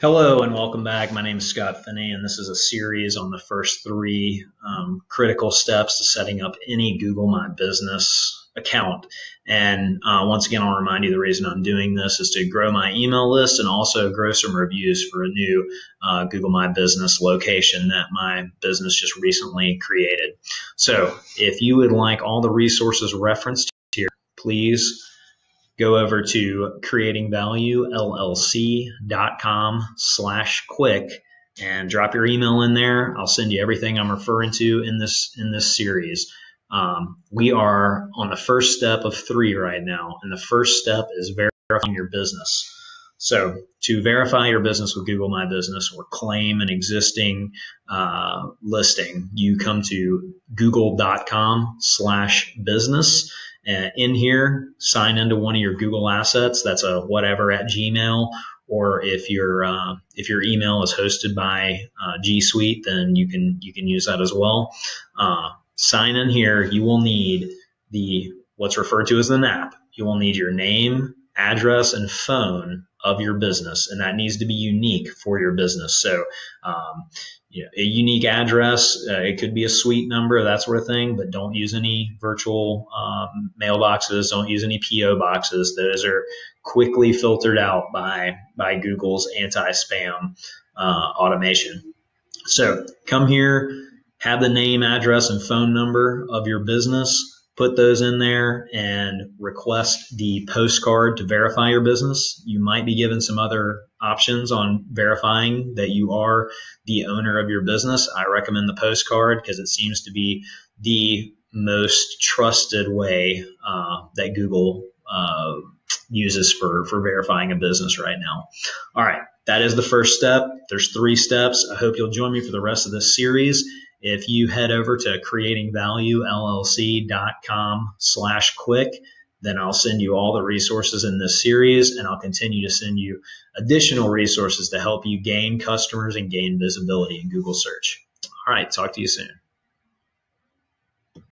Hello and welcome back. My name is Scott Finney, and this is a series on the first three critical steps to setting up any Google My Business account. And once again, I'll remind you the reason I'm doing this is to grow my email list and also grow some reviews for a new Google My Business location that my business just recently created. So if you would like all the resources referenced here, please go over to creatingvaluellc.com/quick and drop your email in there. I'll send you everything I'm referring to in this series. We are on the first step of 3 right now, and the first step is verifying your business. So to verify your business with Google My Business or claim an existing listing, you come to google.com/business. In here, sign into one of your Google assets. That's a whatever at Gmail, or if your email is hosted by G Suite, then you can use that as well. Sign in here. You will need what's referred to as the NAP. You will need your name, address, and phone of your business, and that needs to be unique for your business. So a unique address, it could be a suite number, that sort of thing, but don't use any virtual mailboxes, don't use any PO boxes. Those are quickly filtered out by Google's anti-spam automation. So come here, have the name, address, and phone number of your business. Put those in there and request the postcard to verify your business. You might be given some other options on verifying that you are the owner of your business. I recommend the postcard because it seems to be the most trusted way that Google uses for verifying a business right now. All right, that is the first step. There's 3 steps. I hope you'll join me for the rest of this series. If you head over to creatingvaluellc.com/quick, then I'll send you all the resources in this series, and I'll continue to send you additional resources to help you gain customers and gain visibility in Google search. All right, talk to you soon.